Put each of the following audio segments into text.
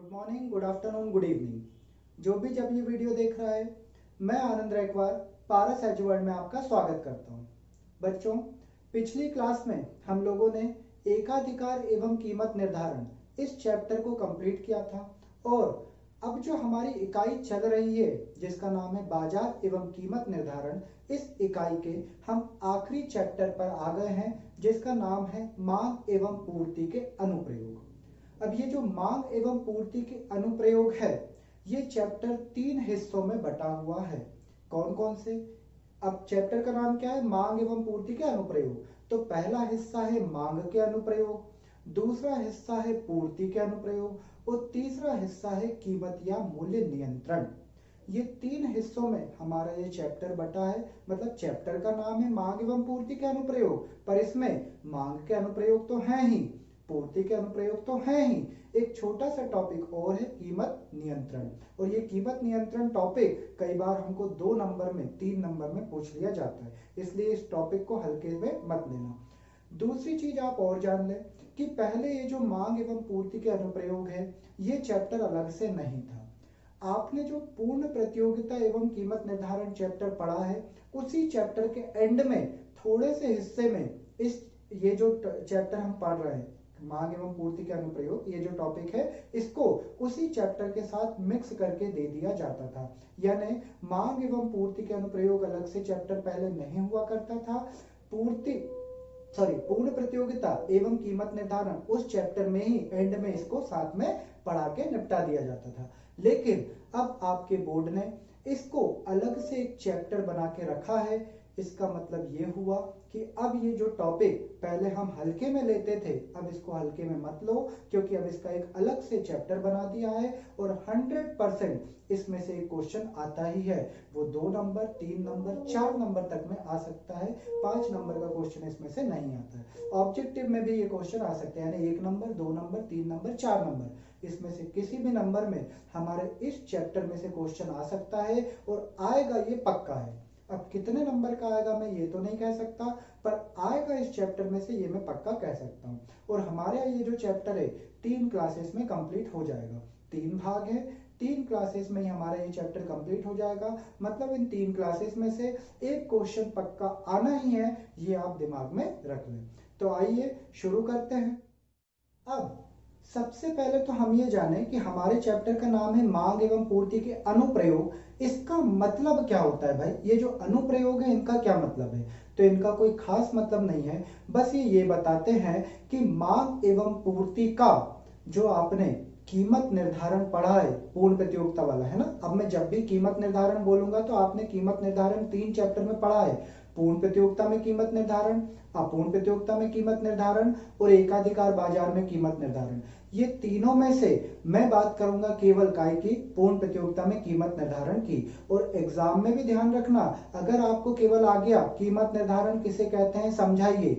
Good morning, good afternoon, good evening. जो भी जब ये वीडियो देख रहा है, मैं आनंद रैकवार पारस एजुवर्ड में आपका स्वागत करता हूँ। बच्चों, पिछली क्लास में हम लोगों ने एकाधिकार एवं कीमत निर्धारण इस चैप्टर को कंप्लीट किया था और अब जो हमारी इकाई चल रही है जिसका नाम है बाजार एवं कीमत निर्धारण, इस इकाई के हम आखिरी चैप्टर पर आ गए हैं जिसका नाम है मांग एवं पूर्ति के अनुप्रयोग। अब ये जो मांग एवं पूर्ति के अनुप्रयोग है, ये चैप्टर 3 हिस्सों में बटा हुआ है। कौन कौन से? अब चैप्टर का नाम क्या है? मांग एवं पूर्ति के अनुप्रयोग। तो पहला हिस्सा है मांग के अनुप्रयोग, दूसरा हिस्सा है पूर्ति के अनुप्रयोग और तीसरा हिस्सा है कीमत या मूल्य नियंत्रण। ये 3 हिस्सों में हमारा ये चैप्टर बटा है। मतलब चैप्टर का नाम है मांग एवं पूर्ति के अनुप्रयोग, पर इसमें मांग के अनुप्रयोग तो हैं ही, पूर्ति के अनुप्रयोग तो हैं ही, एक छोटा सा टॉपिक और है कीमत नियंत्रण। और ये कीमत नियंत्रण टॉपिक कई बार हमको 2 नंबर में 3 नंबर में पूछ लिया जाता है, इसलिए इस टॉपिक को हल्के में मत लेना। दूसरी चीज आप और जान लें कि पहले ये जो मांग एवं पूर्ति के अनुप्रयोग है, ये चैप्टर अलग से नहीं था। आपने जो पूर्ण प्रतियोगिता एवं कीमत निर्धारण चैप्टर पढ़ा है, उसी चैप्टर के एंड में थोड़े से हिस्से में ये जो चैप्टर हम पढ़ रहे हैं मांग एवं पूर्ति के अनुप्रयोग, ये जो टॉपिक है, इसको उसी चैप्टर के साथ मिक्स करके दे दिया जाता था। यानी मांग एवं पूर्ति के अनुप्रयोग अलग से चैप्टर पहले नहीं हुआ करता था। पूर्ण प्रतियोगिता एवं कीमत निर्धारण उस चैप्टर में ही एंड में इसको साथ में पढ़ा के निपटा दिया जाता था। लेकिन अब आपके बोर्ड ने इसको अलग से एक चैप्टर बना के रखा है। इसका मतलब ये हुआ कि अब ये जो टॉपिक पहले हम हल्के में लेते थे, अब इसको हल्के में मत लो, क्योंकि अब इसका एक अलग से चैप्टर बना दिया है और 100% इसमें से एक क्वेश्चन आता ही है। वो 2 नंबर, 3 नंबर, 4 नंबर तक में आ सकता है, 5 नंबर का क्वेश्चन इसमें से नहीं आता है। ऑब्जेक्टिव में भी ये क्वेश्चन आ सकते हैं, यानी 1 नंबर, 2 नंबर, 3 नंबर, 4 नंबर, इसमें से किसी भी नंबर में हमारे इस चैप्टर में से क्वेश्चन आ सकता है और आएगा, ये पक्का है। अब कितने नंबर का आएगा मैं ये तो नहीं कह सकता, पर आएगा इस चैप्टर में से ये मैं पक्का कह सकता हूँ। और हमारे ये जो चैप्टर है 3 क्लासेस में कंप्लीट हो जाएगा। 3 भाग है, 3 क्लासेस में ही हमारा ये चैप्टर कंप्लीट हो जाएगा। मतलब इन 3 क्लासेस में से एक क्वेश्चन पक्का आना ही है, ये आप दिमाग में रख लें। तो आइए शुरू करते हैं। अब सबसे पहले तो हम ये जानें कि हमारे चैप्टर का नाम है मांग एवं पूर्ति के अनुप्रयोग। इसका मतलब क्या होता है भाई? ये जो अनुप्रयोग है इनका क्या मतलब है? तो इनका कोई खास मतलब नहीं है, बस ये बताते हैं कि मांग एवं पूर्ति का जो आपने कीमत निर्धारण पढ़ा है, पूर्ण प्रतियोगिता वाला है ना। अब मैं जब भी कीमत निर्धारण बोलूंगा तो आपने कीमत निर्धारण 3 चैप्टर में पढ़ा है। पूर्ण प्रतियोगिता में कीमत निर्धारण, अपूर्ण प्रतियोगिता में कीमत निर्धारण और एकाधिकार बाजार में कीमत निर्धारण। ये तीनों में से मैं बात करूंगा केवल काय की, पूर्ण प्रतियोगिता में कीमत निर्धारण की। और एग्जाम में भी ध्यान रखना, अगर आपको केवल आ गया कीमत निर्धारण किसे कहते हैं समझाइए,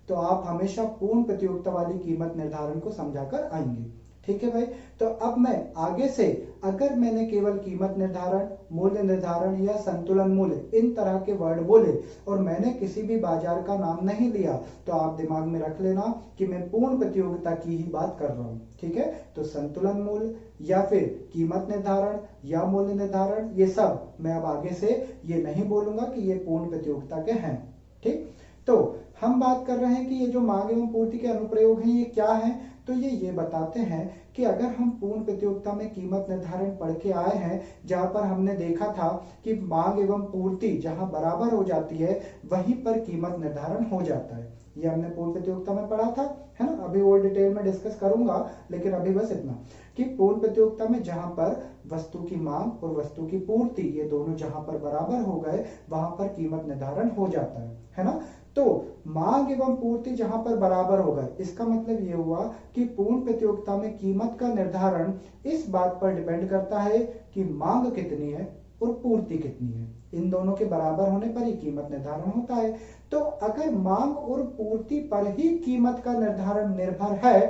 तो आप हमेशा पूर्ण प्रतियोगिता वाली कीमत निर्धारण को समझाकर आएंगे। ठीक है भाई। तो अब मैं आगे से अगर मैंने केवल कीमत निर्धारण, मूल्य निर्धारण या संतुलन मूल्य इन तरह के वर्ड बोले और मैंने किसी भी बाजार का नाम नहीं लिया, तो आप दिमाग में रख लेना कि मैं पूर्ण प्रतियोगिता की ही बात कर रहा हूं। ठीक है। तो संतुलन मूल्य या फिर कीमत निर्धारण या मूल्य निर्धारण, ये सब मैं अब आगे से ये नहीं बोलूंगा कि ये पूर्ण प्रतियोगिता के हैं। ठीक। तो हम बात कर रहे हैं कि ये जो मांग एवं पूर्ति के अनुप्रयोग हैं ये क्या है। तो ये बताते हैं कि अगर हम पूर्ण प्रतियोगिता में कीमत निर्धारण पढ़ के आए हैं, जहां पर हमने देखा था कि मांग एवं पूर्ति जहां बराबर हो जाती है वहीं पर कीमत निर्धारण हो जाता है। ये हमने पूर्ण प्रतियोगिता में पढ़ा था, है ना। अभी और डिटेल में डिस्कस करूंगा, लेकिन अभी बस इतना कि पूर्ण प्रतियोगिता में जहां पर वस्तु की मांग और वस्तु की पूर्ति ये दोनों जहां पर बराबर हो गए वहां पर कीमत निर्धारण हो जाता है ना। तो मांग एवं पूर्ति जहां पर बराबर हो गए, इसका मतलब ये हुआ कि पूर्ण प्रतियोगिता में कीमत का निर्धारण इस बात पर डिपेंड करता है कि मांग कितनी है और पूर्ति कितनी है। इन दोनों के बराबर होने पर ही कीमत निर्धारण होता है। तो अगर मांग और पूर्ति पर ही कीमत का निर्धारण निर्भर है,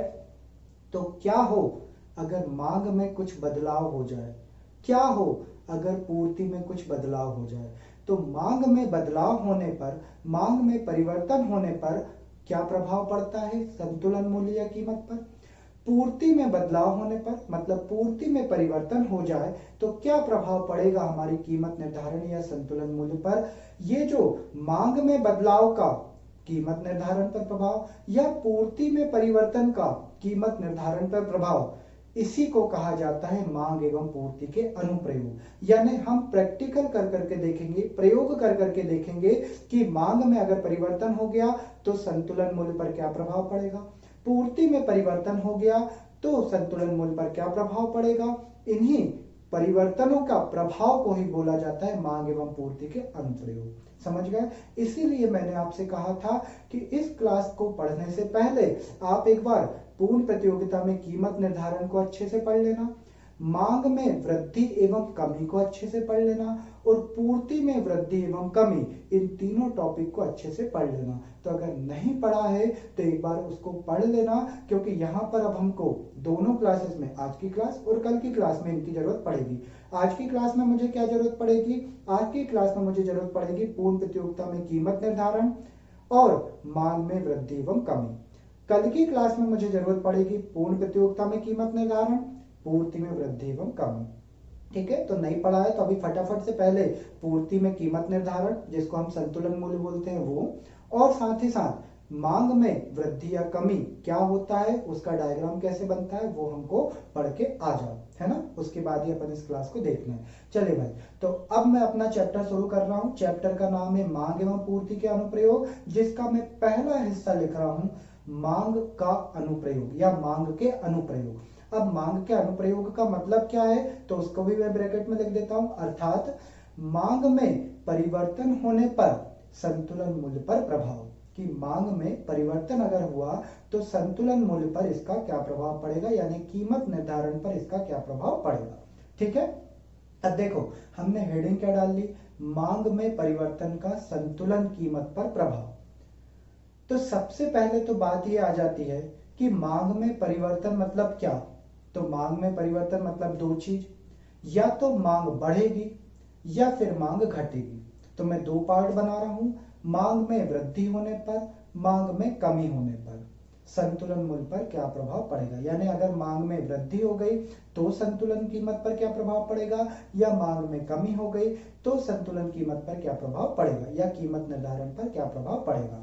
तो क्या हो अगर मांग में कुछ बदलाव हो जाए, क्या हो अगर पूर्ति में कुछ बदलाव हो जाए। तो मांग में बदलाव होने पर, मांग में परिवर्तन होने पर क्या प्रभाव पड़ता है संतुलन मूल्य या कीमत पर? पूर्ति में बदलाव होने पर, मतलब पूर्ति में परिवर्तन हो जाए तो क्या प्रभाव पड़ेगा हमारी कीमत निर्धारण या संतुलन मूल्य पर। ये जो मांग में बदलाव का कीमत निर्धारण पर प्रभाव या पूर्ति में परिवर्तन का कीमत निर्धारण पर प्रभाव, इसी को कहा जाता है मांग एवं पूर्ति के अनुप्रयोग। यानी हम प्रैक्टिकल कर करके देखेंगे, प्रयोग कर करके देखेंगे कि मांग में अगर परिवर्तन हो गया तो संतुलन मूल्य पर क्या प्रभाव पड़ेगा, पूर्ति में परिवर्तन हो गया तो संतुलन मूल्य पर क्या प्रभाव पड़ेगा। इन्हीं परिवर्तनों का प्रभाव को ही बोला जाता है मांग एवं पूर्ति के अनुप्रयोग। समझ गए। इसीलिए मैंने आपसे कहा था कि इस क्लास को पढ़ने से पहले आप एक बार पूर्ण प्रतियोगिता में कीमत निर्धारण को अच्छे से पढ़ लेना, मांग में वृद्धि एवं कमी को अच्छे से पढ़ लेना और पूर्ति में वृद्धि एवं कमी, इन तीनों टॉपिक को अच्छे से पढ़ लेना। तो अगर नहीं पढ़ा है तो एक बार उसको पढ़ लेना, क्योंकि यहाँ पर अब हमको दोनों क्लासेस में, आज की क्लास और कल की क्लास में इनकी जरूरत पड़ेगी। आज की क्लास में मुझे क्या जरूरत पड़ेगी, आज की क्लास में मुझे जरूरत पड़ेगी पूर्ण प्रतियोगिता में कीमत निर्धारण और मांग में वृद्धि एवं कमी। कल की क्लास में मुझे जरूरत पड़ेगी पूर्ण प्रतियोगिता में कीमत निर्धारण, पूर्ति में वृद्धि एवं कमी। ठीक है, तो नहीं पढ़ा है तो अभी फटाफट से पहले पूर्ति में कीमत निर्धारण, जिसको हम संतुलन मूल्य बोलते हैं, वो, और साथ ही साथ मांग में वृद्धि या कमी क्या होता है, उसका डायग्राम कैसे बनता है, वो हमको पढ़ के आ जाओ, है ना। उसके बाद ही अपन इस क्लास को देखना है। चलिए भाई, तो अब मैं अपना चैप्टर शुरू कर रहा हूँ। चैप्टर का नाम है मांग एवं पूर्ति के अनुप्रयोग, जिसका मैं पहला हिस्सा लिख रहा हूँ मांग का अनुप्रयोग या मांग के अनुप्रयोग। अब मांग के अनुप्रयोग का मतलब क्या है, तो उसको भी मैं ब्रैकेट में लिख देता हूं, अर्थात मांग में परिवर्तन होने पर संतुलन मूल्य पर प्रभाव, कि मांग में परिवर्तन अगर हुआ तो संतुलन मूल्य पर इसका क्या प्रभाव पड़ेगा, यानी कीमत निर्धारण पर इसका क्या प्रभाव पड़ेगा। ठीक है, अब देखो हमने हेडिंग क्या डाल ली, मांग में परिवर्तन का संतुलन कीमत पर प्रभाव। तो सबसे पहले तो बात यह आ जाती है कि मांग में परिवर्तन मतलब क्या। तो मांग में परिवर्तन मतलब दो चीज, या तो मांग बढ़ेगी या फिर मांग घटेगी। तो मैं दो पार्ट बना रहा हूं, मांग में वृद्धि होने पर, मांग में कमी होने पर संतुलन मूल्य पर क्या प्रभाव पड़ेगा। यानी अगर मांग में वृद्धि हो गई तो संतुलन कीमत पर क्या प्रभाव पड़ेगा, या मांग में कमी हो गई तो संतुलन कीमत पर क्या प्रभाव पड़ेगा, या कीमत निर्धारण पर क्या प्रभाव पड़ेगा।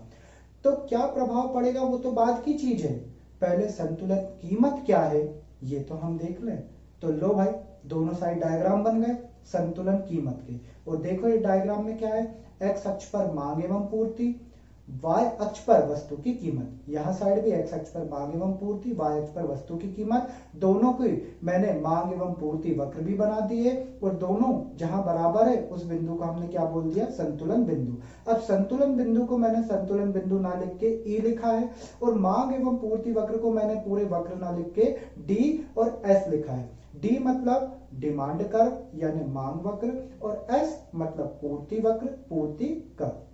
तो क्या प्रभाव पड़ेगा वो तो बाद की चीज है, पहले संतुलन कीमत क्या है ये तो हम देख लें। तो लो भाई, दोनों साइड डायग्राम बन गए संतुलन कीमत के, और देखो इस डायग्राम में क्या है, एक्स अक्ष पर मांग एवं पूर्ति, वाई अक्ष पर वस्तु की कीमत। यहां साइड भी एक्स अक्ष पर मांग एवं पूर्ति, वाई अक्ष पर वस्तु की कीमत। दोनों की मैंने मांग एवं पूर्ति वक्र भी बना दिए, और दोनों जहां बराबर है उस बिंदु को हमने क्या बोल दिया, संतुलन बिंदु। अब संतुलन बिंदु को मैंने संतुलन बिंदु ना लिख के ई लिखा है, और मांग एवं पूर्ति वक्र को मैंने पूरे वक्र ना लिख के डी और एस लिखा है। डी मतलब डिमांड कर्व यानी मांग वक्र, और एस मतलब पूर्ति वक्र, पूर्ति कर्व।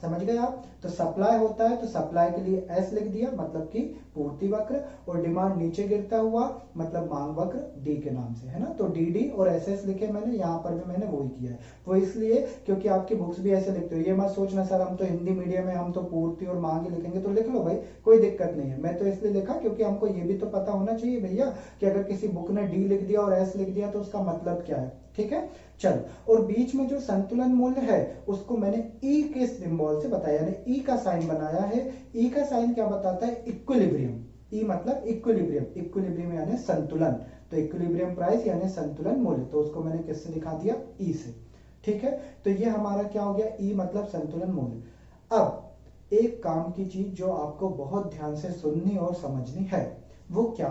समझ गए आप। तो सप्लाई होता है तो सप्लाई के लिए एस लिख दिया, मतलब कि पूर्ति वक्र, और डिमांड नीचे गिरता हुआ मतलब मांग वक्र डी के नाम से, है ना। तो डी डी और एस एस लिखे मैंने, यहाँ पर भी मैंने वही किया है। वो इसलिए क्योंकि आपकी बुक्स भी ऐसे लिखते हो, ये मत सोचना सर हम तो हिंदी मीडियम में हम तो पूर्ति और मांग ही लिखेंगे, तो लिख लो भाई, कोई दिक्कत नहीं है। मैं तो इसलिए लिखा क्योंकि हमको ये भी तो पता होना चाहिए भैया कि अगर किसी बुक ने डी लिख दिया और एस लिख दिया तो उसका मतलब क्या है। ठीक है, चलो। और बीच में जो संतुलन मूल्य है उसको मैंने ई के सिंबल से बताया, यानी ई का साइन बनाया है। ई का साइन क्या बताता है, इक्विलिब्रियम। ई मतलब इक्विलिब्रियम, इक्विलिब्रियम यानी संतुलन। तो इक्विलिब्रियम प्राइस यानी संतुलन मूल्य, तो उसको मैंने किससे दिखा दिया, ई से। ठीक है, तो ये हमारा क्या हो गया, ई मतलब संतुलन मूल्य। अब एक काम की चीज जो आपको बहुत ध्यान से सुननी और समझनी है वो क्या,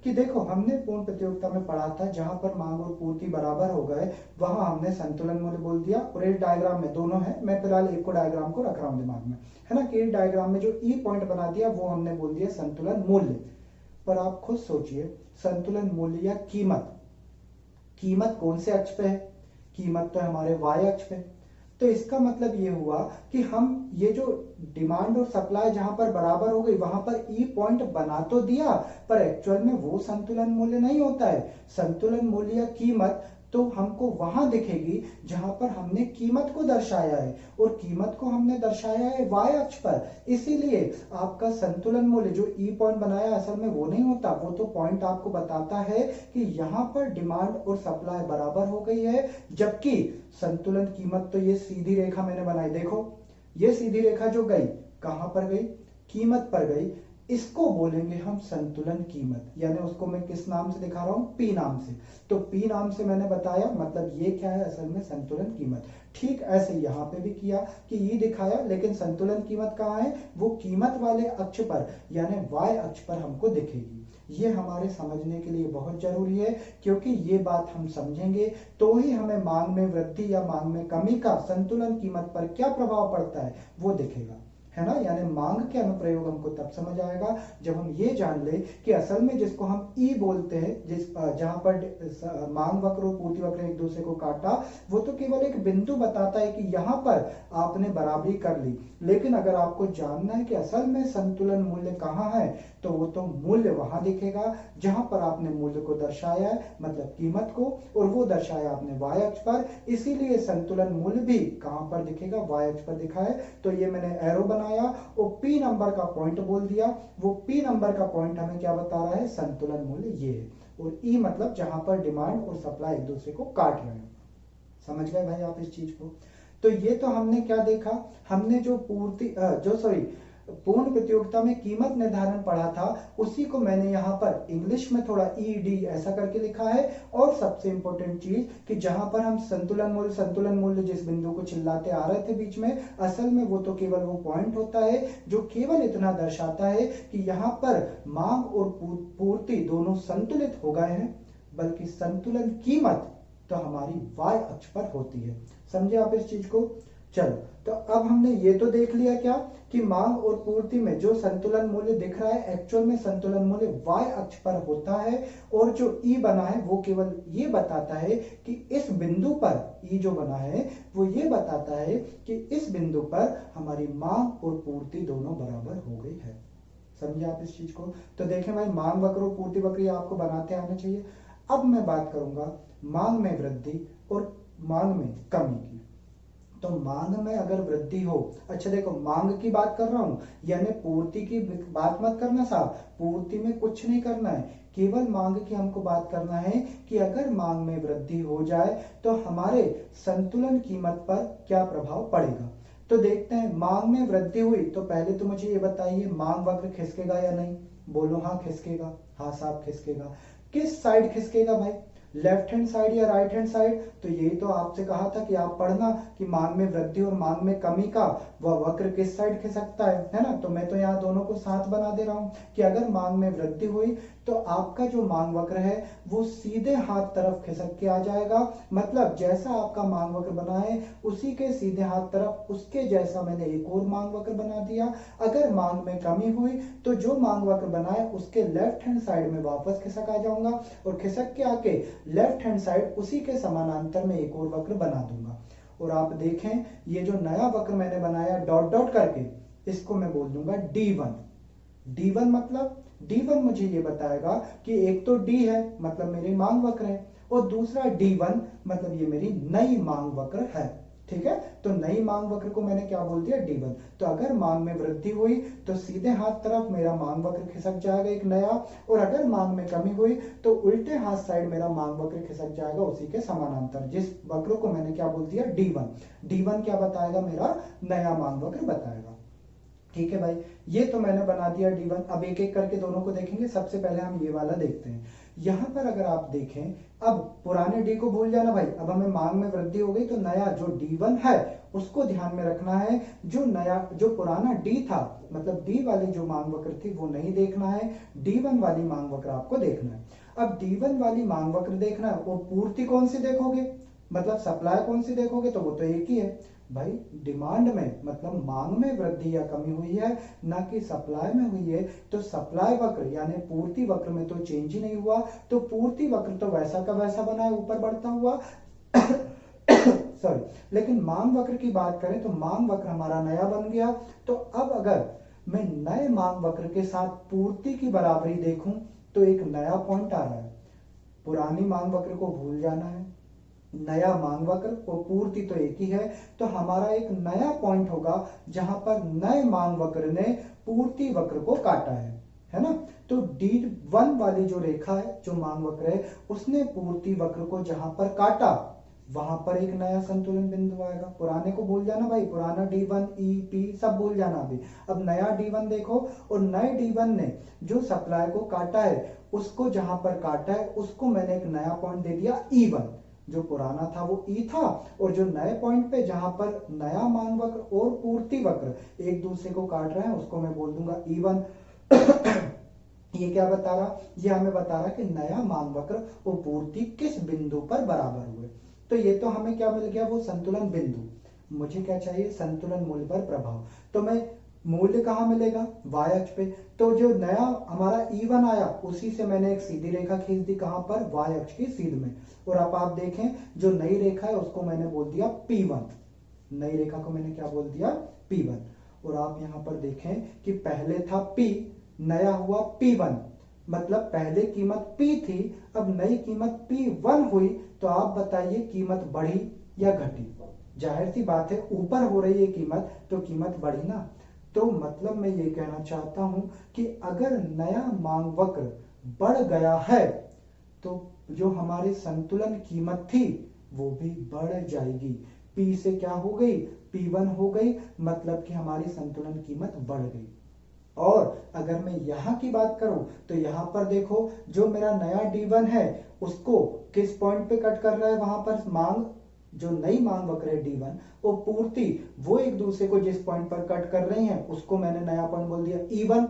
कि देखो हमने पूर्ण प्रतियोगिता में पढ़ा था जहां पर मांग और पूर्ति बराबर हो गए वहां हमने संतुलन मूल्य बोल दिया, और इस डायग्राम में दोनों है, मैं फिलहाल एक को डायग्राम को रख रहा हूं दिमाग में, है ना, कि इस डायग्राम में जो ई पॉइंट बना दिया वो हमने बोल दिया संतुलन मूल्य। पर आप खुद सोचिए, संतुलन मूल्य या कीमत, कीमत कौन से अक्ष पे है, कीमत तो हमारे वाई अक्ष पे। तो इसका मतलब ये हुआ कि हम ये जो डिमांड और सप्लाई जहां पर बराबर हो गई वहां पर ई पॉइंट बना तो दिया, पर एक्चुअल में वो संतुलन मूल्य नहीं होता है। संतुलन मूल्य या कीमत तो हमको वहां दिखेगी जहां पर हमने कीमत को दर्शाया है, और कीमत को हमने दर्शाया है y अक्ष पर। इसीलिए आपका संतुलन मूल्य जो ई पॉइंट बनाया असल में वो नहीं होता, वो तो पॉइंट आपको बताता है कि यहाँ पर डिमांड और सप्लाई बराबर हो गई है, जबकि संतुलन कीमत तो ये सीधी रेखा मैंने बनाई, देखो ये सीधी रेखा जो गई कहां पर गई, कीमत पर गई। इसको बोलेंगे हम संतुलन कीमत, यानी उसको मैं किस नाम से दिखा रहा हूं, पी नाम से। तो पी नाम से मैंने बताया, मतलब ये क्या है असल में संतुलन कीमत। ठीक ऐसे यहां पे भी किया कि ये दिखाया, लेकिन संतुलन कीमत कहां है, वो कीमत वाले अक्ष पर यानी y अक्ष पर हमको दिखेगी। ये हमारे समझने के लिए बहुत जरूरी है, क्योंकि ये बात हम समझेंगे तो ही हमें मांग में वृद्धि या मांग में कमी का संतुलन कीमत पर क्या प्रभाव पड़ता है वो दिखेगा, है ना। यानी मांग के अनुप्रयोग हमको तब समझ आएगा जब हम ये जान ले कि असल में जिसको हम ई बोलते हैं, जिस जहां पर मांग वक्र और पूर्ति वक्र एक दूसरे को काटा, वो तो केवल एक बिंदु बताता है कि यहां पर आपने बराबरी कर ली, लेकिन अगर आपको जानना है कि असल में संतुलन मूल्य कहां है, तो वो तो मूल्य वहां दिखेगा जहां पर आपने मूल्य को दर्शाया है, मतलब कीमत को, और वो दर्शाया आपने y अक्ष पर। इसीलिए संतुलन मूल्य भी कहां पर दिखेगा, y अक्ष पर दिखा है। तो ये मैंने एरो बनाया और P नंबर का पॉइंट बोल दिया, वो P नंबर का पॉइंट हमें क्या बता रहा है, संतुलन मूल्य ये है। और E मतलब जहां पर डिमांड और सप्लाई एक दूसरे को काट रहे हैं। समझ गए भाई आप इस चीज को। तो ये तो हमने क्या देखा, हमने जो पूर्ण प्रतियोगिता में कीमत निर्धारण पढ़ा था, उसी को मैंने यहाँ पर इंग्लिश में थोड़ा ईडी ऐसा करके लिखा है। और सबसे इंपॉर्टेंट चीज कि जहां पर हम संतुलन मूल्य जिस बिंदु को चिल्लाते आ रहे थे बीच में, असल में वो तो केवल वो पॉइंट होता है जो केवल इतना दर्शाता है कि यहाँ पर मांग और पूर्ति दोनों संतुलित हो गए हैं, बल्कि संतुलन कीमत तो हमारी y अक्ष पर होती है। समझे आप इस चीज को। चलो, तो अब हमने ये तो देख लिया क्या कि मांग और पूर्ति में जो संतुलन मूल्य दिख रहा है, एक्चुअल में संतुलन मूल्य y अक्ष पर होता है, और जो E बना है वो केवल ये बताता है कि इस बिंदु पर, E जो बना है वो ये बताता है कि इस बिंदु पर हमारी मांग और पूर्ति दोनों बराबर हो गई है। समझे आप इस चीज को। तो देखें भाई, मांग वक्र और पूर्ति वक्र आपको बनाते आना चाहिए। अब मैं बात करूंगा मांग में वृद्धि और मांग में कमी की। तो मांग में अगर वृद्धि हो, अच्छा देखो मांग की बात कर रहा हूं, यानी पूर्ति की बात मत करना साहब, पूर्ति में कुछ नहीं करना है, केवल मांग की हमको बात करना है कि अगर मांग में वृद्धि हो जाए तो हमारे संतुलन कीमत पर क्या प्रभाव पड़ेगा। तो देखते हैं, मांग में वृद्धि हुई तो पहले तो मुझे ये बताइए, मांग वक्र खिसकेगा या नहीं, बोलो हाँ खिसकेगा। हाँ साहब खिसकेगा। किस साइड खिसकेगा भाई, लेफ्ट हैंड साइड या राइट हैंड साइड। तो यही तो आपसे कहा था कि आप पढ़ना कि मांग में वृद्धि और मांग में कमी का वह वक्र किस साइड खिसकता है ना। तो मैं तो यहाँ दोनों को साथ बना दे रहा हूं कि अगर मांग में वृद्धि हुई तो आपका जो मांग वक्र है वो सीधे हाथ तरफ खिसक के आ जाएगा, मतलब जैसा आपका मांग वक्र बना है उसी के सीधे हाथ तरफ उसके जैसा मैंने एक और मांग वक्र बना दिया। अगर मांग में कमी हुई तो जो मांग वक्र बना है उसके लेफ्ट हैंड साइड में वापस खिसक आ जाऊंगा, और खिसक के आके लेफ्ट हैंड साइड उसी के समानांतर में एक और वक्र बना दूंगा। और आप देखें, ये जो नया वक्र मैंने बनाया डॉट डॉट करके, इसको मैं बोल दूंगा D1। D1 मतलब, D1 मुझे ये बताएगा कि एक तो D है मतलब मेरी मांग वक्र है, और दूसरा D1 मतलब ये मेरी नई मांग वक्र है। ठीक है, तो नई मांग वक्र को मैंने क्या बोल दिया, D1। तो अगर मांग में वृद्धि हुई तो सीधे हाथ तरफ मेरा मांग वक्र खिसक जाएगा एक नया, और अगर मांग में कमी हुई तो उल्टे हाथ साइड मेरा मांग वक्र खिसक जाएगा उसी के समानांतर, जिस वक्र को मैंने क्या बोल दिया, D1। D1 क्या बताएगा, मेरा नया मांग वक्र बताएगा। ठीक है भाई, ये तो मैंने बना दिया D1। अब एक एक करके दोनों को देखेंगे। सबसे पहले हम ये वाला देखते हैं। यहां पर अगर आप देखें, अब पुराने D को भूल जाना भाई, अब हमें मांग में वृद्धि हो गई तो नया जो D1 है उसको ध्यान में रखना है। जो पुराना D था, मतलब D वाली जो मांग वक्र थी वो नहीं देखना है, D1 वाली मांग वक्र आपको देखना है। अब D1 वाली मांग वक्र देखना है, वो पूर्ति कौन सी देखोगे, मतलब सप्लाई कौन सी देखोगे, तो वो तो एक ही है भाई, डिमांड में मतलब मांग में वृद्धि या कमी हुई है, ना कि सप्लाई में हुई है। तो सप्लाई वक्र यानी पूर्ति वक्र में तो चेंज ही नहीं हुआ, तो पूर्ति वक्र तो वैसा का वैसा बना है, ऊपर बढ़ता हुआ सॉरी। लेकिन मांग वक्र की बात करें तो मांग वक्र हमारा नया बन गया। तो अब अगर मैं नए मांग वक्र के साथ पूर्ति की बराबरी देखूं तो एक नया पॉइंट आ रहा है, पुरानी मांग वक्र को भूल जाना है, नया मांग वक्र और पूर्ति तो एक ही है, तो हमारा एक नया पॉइंट होगा जहां पर नए मांग वक्र ने पूर्ति वक्र को काटा है ना। तो D1 वाली जो रेखा है, जो मांग वक्र है, उसने पूर्ति वक्र को जहां पर काटा वहां पर एक नया संतुलन बिंदु आएगा। पुराने को भूल जाना भाई, पुराना D1 E P सब भूल जाना अभी। अब नया D1 देखो, और नए D1 ने जो सप्लाई को काटा है, उसको जहां पर काटा है उसको मैंने एक नया पॉइंट दे दिया E1। जो पुराना था वो E था, और जो नए पॉइंट पे जहां पर नया मांग वक्र और पूर्ति वक्र एक दूसरे को काट रहे हैं उसको मैं बोल दूंगा E1। ये क्या बता रहा, ये हमें बता रहा कि नया मांग वक्र और पूर्ति किस बिंदु पर बराबर हुए। तो ये तो हमें क्या मिल गया, वो संतुलन बिंदु। मुझे क्या चाहिए, संतुलन मूल्य पर प्रभाव। तो मैं मूल्य कहां मिलेगा, y अक्ष पे। तो जो नया हमारा E1 आया उसी से मैंने एक सीधी रेखा खींच दी, कहां पर, y अक्ष की सीध में। और अब आप देखें जो नई रेखा है उसको मैंने बोल दिया P1। नई रेखा को मैंने क्या बोल दिया, P1। और आप यहां पर देखें कि पहले था P, नया हुआ P1, मतलब पहले कीमत P थी, अब नई कीमत P1 हुई। तो आप बताइए कीमत बढ़ी या घटी। जाहिर सी बात है ऊपर हो रही है कीमत, तो कीमत बढ़ी ना। तो मतलब मैं ये कहना चाहता हूं कि अगर नया मांग वक्र बढ़ गया है तो जो हमारी संतुलन कीमत थी वो भी बढ़ जाएगी। P से क्या हो गई, P1 हो गई, मतलब कि हमारी संतुलन कीमत बढ़ गई। और अगर मैं यहां की बात करूं तो यहां पर देखो जो मेरा नया D1 है उसको किस पॉइंट पे कट कर रहा है, वहां पर मांग, जो नई मांग वक्र है D1 और पूर्ति, वो एक दूसरे को जिस पॉइंट पर कट कर रही हैं उसको मैंने नया पॉइंट बोल दिया E1।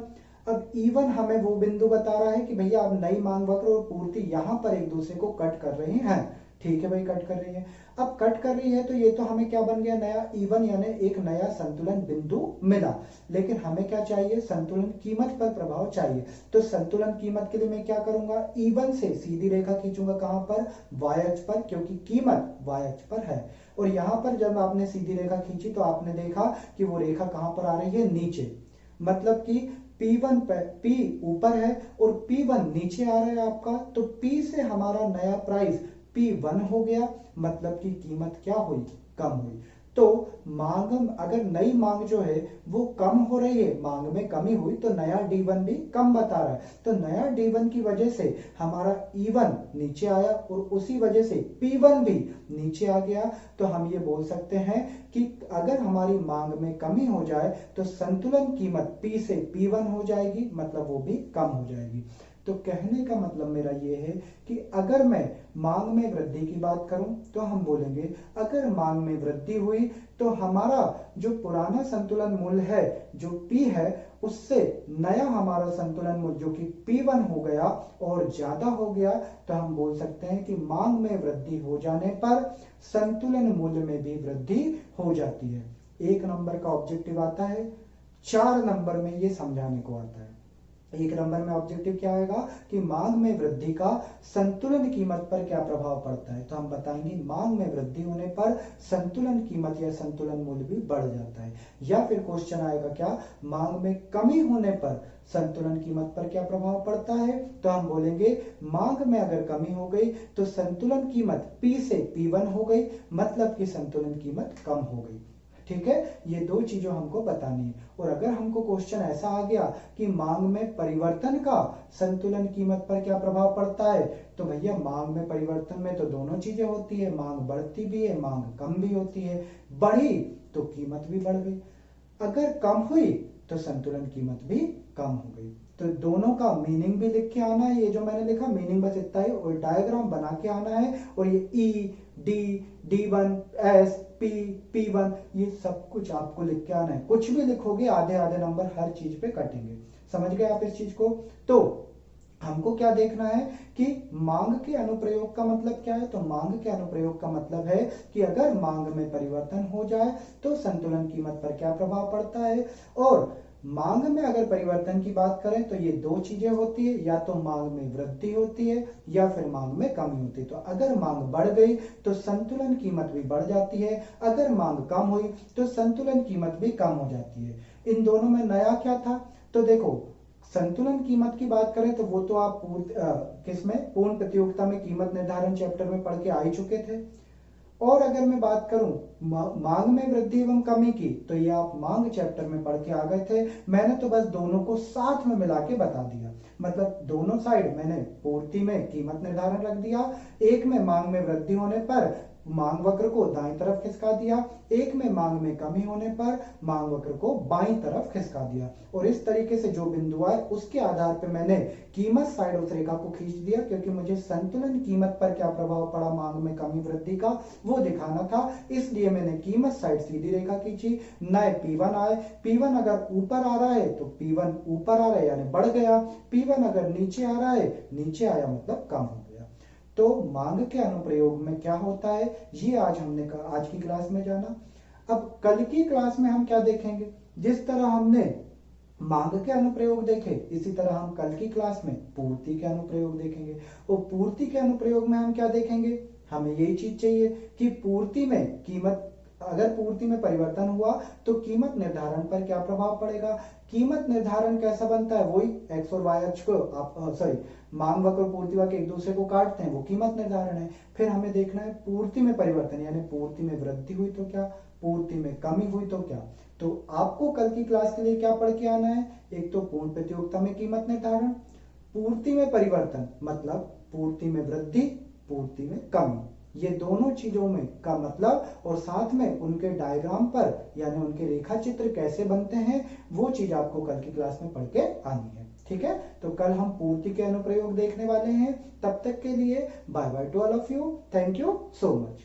अब E1 हमें वो बिंदु बता रहा है कि भैया अब नई मांग वक्र और पूर्ति यहां पर एक दूसरे को कट कर रही हैं। ठीक है भाई, कट कर रही है। अब कट कर रही है तो ये तो हमें क्या बन गया, नया E1, यानी एक नया संतुलन बिंदु मिला। लेकिन हमें क्या चाहिए, संतुलन कीमत पर प्रभाव चाहिए। तो संतुलन कीमत के लिए मैं क्या करूंगा, E1 से सीधी रेखा खींचूंगा, कहां पर, y अक्ष पर, क्योंकि कीमत y अक्ष पर है। और यहां पर जब आपने सीधी रेखा खींची तो आपने देखा कि वो रेखा कहां पर आ रही है, नीचे। मतलब कि P1 पे P ऊपर है और P1 नीचे आ रहा है आपका। तो P से हमारा नया प्राइस P1 हो गया, मतलब कि कीमत क्या हुई, कम हुई। तो मांग, अगर नई मांग जो है वो कम हो रही है, मांग में कमी हुई, तो नया D1 भी कम बता रहा है। तो नया D1 की वजह से हमारा E1 नीचे आया और उसी वजह से P1 भी नीचे आ गया। तो हम ये बोल सकते हैं कि अगर हमारी मांग में कमी हो जाए तो संतुलन कीमत P से P1 हो जाएगी, मतलब वो भी कम हो जाएगी। तो कहने का मतलब मेरा ये है कि अगर मैं मांग में वृद्धि की बात करूं तो हम बोलेंगे अगर मांग में वृद्धि हुई तो हमारा जो पुराना संतुलन मूल्य है जो P है, उससे नया हमारा संतुलन मूल्य जो कि P1 हो गया और ज्यादा हो गया, तो हम बोल सकते हैं कि मांग में वृद्धि हो जाने पर संतुलन मूल्य में भी वृद्धि हो जाती है। 1 नंबर का ऑब्जेक्टिव आता है, 4 नंबर में ये समझाने को आता है। 1 नंबर में ऑब्जेक्टिव क्या आएगा कि मांग में वृद्धि का संतुलन कीमत पर क्या प्रभाव पड़ता है। तो हम बताएंगे मांग में वृद्धि होने पर संतुलन कीमत या संतुलन मूल्य भी बढ़ जाता है। या फिर क्वेश्चन आएगा क्या, मांग में कमी होने पर संतुलन कीमत पर क्या प्रभाव पड़ता है। तो हम बोलेंगे मांग में अगर कमी हो गई तो संतुलन कीमत P से P1 हो गई, मतलब कि संतुलन कीमत कम हो गई। ठीक है, ये 2 चीजों हमको बतानी है। और अगर हमको क्वेश्चन ऐसा आ गया कि मांग में परिवर्तन का संतुलन कीमत पर क्या प्रभाव पड़ता है, तो भैया मांग में परिवर्तन में तो दोनों चीजें होती है, मांग बढ़ती भी है, मांग कम भी होती है। बढ़ी तो कीमत भी बढ़ गई, अगर कम हुई तो संतुलन कीमत भी कम हो गई। तो दोनों का मीनिंग भी लिख के आना है। ये जो मैंने लिखा मीनिंग बस इतना ही, और डायग्राम बना के आना है। और ये E, D, D1, S, P, P1 ये सब कुछ आपको लिख के आना है। कुछ भी लिखोगे आधे आधे नंबर हर चीज पे कटेंगे। समझ गए आप इस चीज को। तो हमको क्या देखना है कि मांग के अनुप्रयोग का मतलब क्या है। तो मांग के अनुप्रयोग का मतलब है कि अगर मांग में परिवर्तन हो जाए तो संतुलन कीमत पर क्या प्रभाव पड़ता है। और मांग में अगर परिवर्तन की बात करें तो ये 2 चीजें होती है, या तो मांग में वृद्धि होती है या फिर मांग में कमी होती है। तो अगर मांग बढ़ गई तो संतुलन कीमत भी बढ़ जाती है, अगर मांग कम हुई तो संतुलन कीमत भी कम हो जाती है। इन दोनों में नया क्या था, तो देखो संतुलन कीमत की बात करें तो वो तो आप किसमें, पूर्ण प्रतियोगिता में कीमत निर्धारण चैप्टर में पढ़ के आ ही चुके थे। और अगर मैं बात करूं मांग में वृद्धि एवं कमी की, तो ये आप मांग चैप्टर में पढ़ के आ गए थे। मैंने तो बस दोनों को साथ में मिला के बता दिया, मतलब दोनों साइड मैंने पूर्ति में कीमत निर्धारण रख दिया, एक में मांग में वृद्धि होने पर मांग वक्र को दाईं तरफ खिसका दिया, एक में मांग में कमी होने पर मांग वक्र को बाईं तरफ खिसका दिया। और इस तरीके से जो बिंदु आए उसके आधार पर मैंने कीमत साइड उस रेखा को खींच दिया, क्योंकि मुझे संतुलन कीमत पर क्या प्रभाव पड़ा मांग में कमी वृद्धि का वो दिखाना था। इसलिए मैंने कीमत साइड सीधी रेखा खींची। नए P1 आए, P1 अगर ऊपर आ रहा है तो P1 ऊपर आ रहा है यानी बढ़ गया, P1 अगर नीचे आ रहा है, नीचे आया मतलब कम हो गया। तो मांग के अनुप्रयोग में क्या होता है ये आज हमने आज की क्लास में जाना। अब कल की क्लास में हम क्या देखेंगे, जिस तरह हमने मांग के अनुप्रयोग देखे, इसी तरह हम कल की क्लास में पूर्ति के अनुप्रयोग देखेंगे। और पूर्ति के अनुप्रयोग में हम क्या देखेंगे, हमें यही चीज चाहिए कि पूर्ति में कीमत, अगर पूर्ति में परिवर्तन हुआ तो कीमत निर्धारण पर क्या प्रभाव पड़ेगा। कीमत निर्धारण कैसा बनता है, वही एक्स और वाई अक्ष को आप मांग वक्र और पूर्ति वक्र एक दूसरे को काटते हैं, वो कीमत निर्धारण है। फिर हमें देखना है पूर्ति में परिवर्तन, यानी पूर्ति में वृद्धि हुई तो क्या, पूर्ति में कमी हुई तो क्या। तो आपको कल की क्लास के लिए क्या पढ़ के आना है, एक तो पूर्ण प्रतियोगिता में कीमत निर्धारण, पूर्ति में परिवर्तन मतलब पूर्ति में वृद्धि, पूर्ति में कमी, ये दोनों चीजों में का मतलब, और साथ में उनके डायग्राम पर यानी उनके रेखा चित्र कैसे बनते हैं वो चीज आपको कल की क्लास में पढ़ के आनी है। ठीक है, तो कल हम पूर्ति के अनुप्रयोग देखने वाले हैं। तब तक के लिए bye bye to all of you, thank you so much.